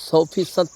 100%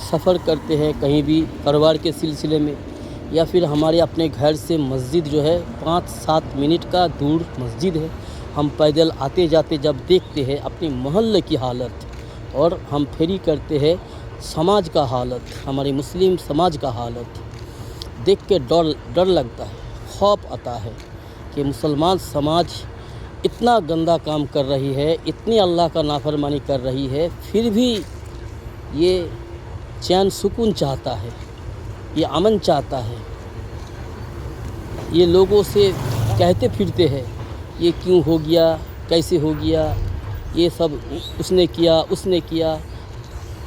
سفر کرتے ہیں کہیں بھی کاروبار کے سلسلے میں، یا پھر ہمارے اپنے گھر سے مسجد جو ہے 5-7 منٹ کا دور مسجد ہے، ہم پیدل آتے جاتے جب دیکھتے ہیں اپنے محلے کی حالت، اور ہم پھیری کرتے ہیں سماج کا حالت، ہمارے مسلم سماج کا حالت دیکھ کے ڈر لگتا ہے، خوف آتا ہے کہ مسلمان سماج اتنا گندا کام کر رہی ہے، اتنی اللہ کا نافرمانی کر رہی ہے، پھر بھی یہ چین سکون چاہتا ہے، یہ امن چاہتا ہے، یہ لوگوں سے کہتے پھرتے ہیں یہ کیوں ہو گیا، کیسے ہو گیا، یہ سب اس نے کیا،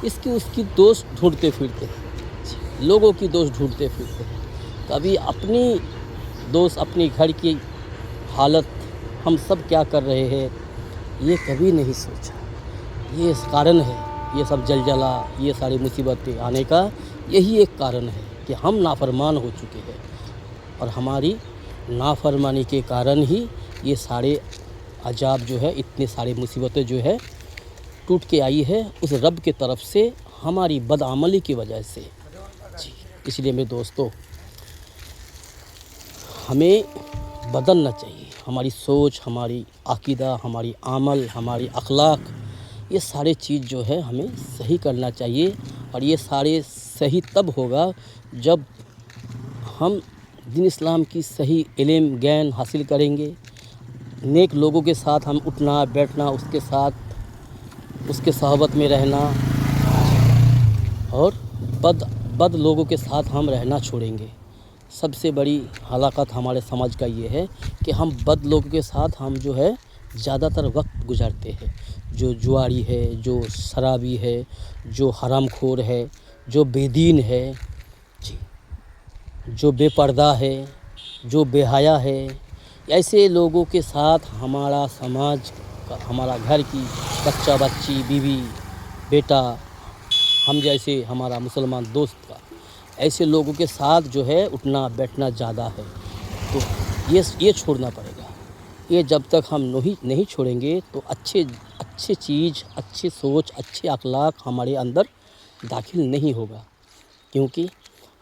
اس کی دوست ڈھونڈتے پھرتے ہیں، لوگوں کی دوست ڈھونڈتے پھرتے ہیں، کبھی اپنی دوست اپنی گھر کی حالت ہم سب کیا کر رہے ہیں یہ کبھی نہیں سوچا۔ یہ کارن ہے، یہ سب زلزلہ، یہ ساری مصیبتیں آنے کا یہی ایک کارن ہے کہ ہم نافرمان ہو چکے ہیں، اور ہماری نافرمانی کے کارن ہی یہ سارے عذاب جو ہے، اتنے سارے مصیبتیں جو ہے ٹوٹ کے آئی ہے اس رب کے طرف سے، ہماری بدعملی کی وجہ سے۔ جی اس لیے میرے دوستو، ہمیں بدلنا چاہیے، ہماری سوچ، ہماری عقیدہ، ہماری عمل، ہماری اخلاق، یہ سارے چیز جو ہے ہمیں صحیح کرنا چاہیے، اور یہ سارے صحیح تب ہوگا جب ہم دین اسلام کی صحیح علم گیان حاصل کریں گے، نیک لوگوں کے ساتھ ہم اٹھنا بیٹھنا، اس کے ساتھ اس کے صحبت میں رہنا، اور بد لوگوں کے ساتھ ہم رہنا چھوڑیں گے۔ سب سے بڑی ہلاکت ہمارے سماج کا یہ ہے کہ ہم بد لوگوں کے ساتھ ہم جو ہے زیادہ تر وقت گزارتے ہیں، جو جواری ہے، جو شرابی ہے، جو حرام خور ہے، جو بے دین ہے، جی جو بے پردہ ہے، جو بے حیا ہے، ایسے لوگوں کے ساتھ ہمارا سماج کا، ہمارا گھر کی بچہ بچی، بیوی بیٹا، ہم جیسے ہمارا مسلمان دوست کا، ایسے لوگوں کے ساتھ جو ہے اٹھنا بیٹھنا زیادہ ہے، تو یہ چھوڑنا پڑے گا۔ یہ جب تک ہم نہیں چھوڑیں گے تو اچھے چیز، اچھی سوچ، اچھے اخلاق ہمارے اندر داخل نہیں ہوگا، کیونکہ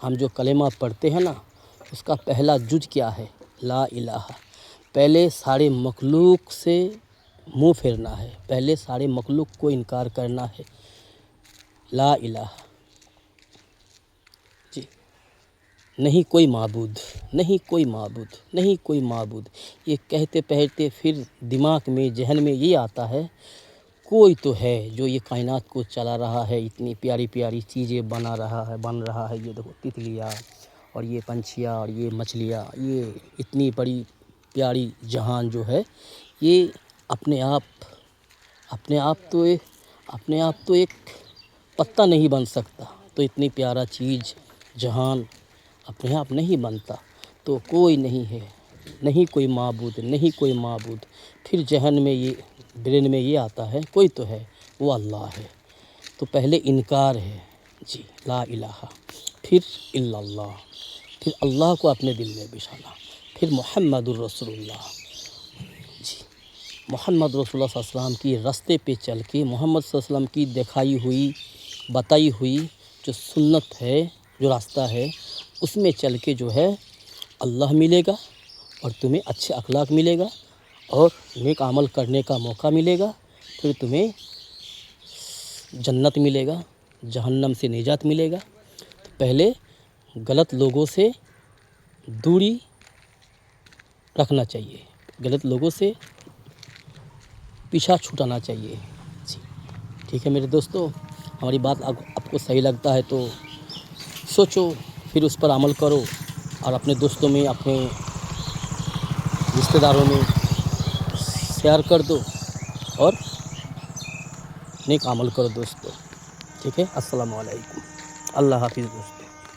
ہم جو کلمہ پڑھتے ہیں نا، اس کا پہلا جز کیا ہے؟ لا الہ۔ پہلے سارے مخلوق سے منہ پھیرنا ہے، پہلے سارے مخلوق کو انکار کرنا ہے، لا الہ، جی نہیں کوئی معبود، نہیں کوئی معبود، نہیں کوئی معبود، یہ کہتے پہتے پھر دماغ میں، ذہن میں یہ آتا ہے کوئی تو ہے جو یہ کائنات کو چلا رہا ہے، اتنی پیاری پیاری چیزیں بن رہا ہے، یہ دیکھو تتلیاں اور یہ پنچھیاں اور یہ مچھلیاں، یہ اتنی بڑی پیاری جہان جو ہے، یہ اپنے آپ تو ایک پتا نہیں بن سکتا، تو اتنی پیارا چیز جہان اپنے آپ نہیں بنتا، تو کوئی نہیں ہے، نہیں کوئی معبود، نہیں کوئی معبود، پھر ذہن میں یہ، برین میں یہ آتا ہے کوئی تو ہے، وہ اللہ ہے، تو پہلے انکار ہے، جی لا الہ، پھر الا اللہ، پھر اللہ کو اپنے دل میں بٹھانا، پھر محمد الرسول اللہ، جی محمد رسول اللہ صلی اللہ علیہ وسلم کی راستے پہ چل کے، محمد صلی اللہ علیہ وسلم کی دکھائی ہوئی، بتائی ہوئی جو سنت ہے، جو راستہ ہے، اس میں چل کے جو ہے اللہ ملے گا، اور تمہیں اچھے اخلاق ملے گا، اور نیک عمل کرنے کا موقع ملے گا، پھر تمہیں جنت ملے گا، جہنم سے نجات ملے گا۔ تو پہلے غلط لوگوں سے دوری رکھنا چاہیے، غلط لوگوں سے پیچھا چھٹانا چاہیے، جی ٹھیک ہے میرے دوستو، ہماری بات آپ کو صحیح لگتا ہے تو سوچو، پھر اس پر عمل کرو، اور اپنے دوستوں میں، اپنے رشتہ داروں میں شیئر کر دو، اور نیک عمل کرو دوستو، ٹھیک ہے۔ السلام علیکم، اللہ حافظ دوستو۔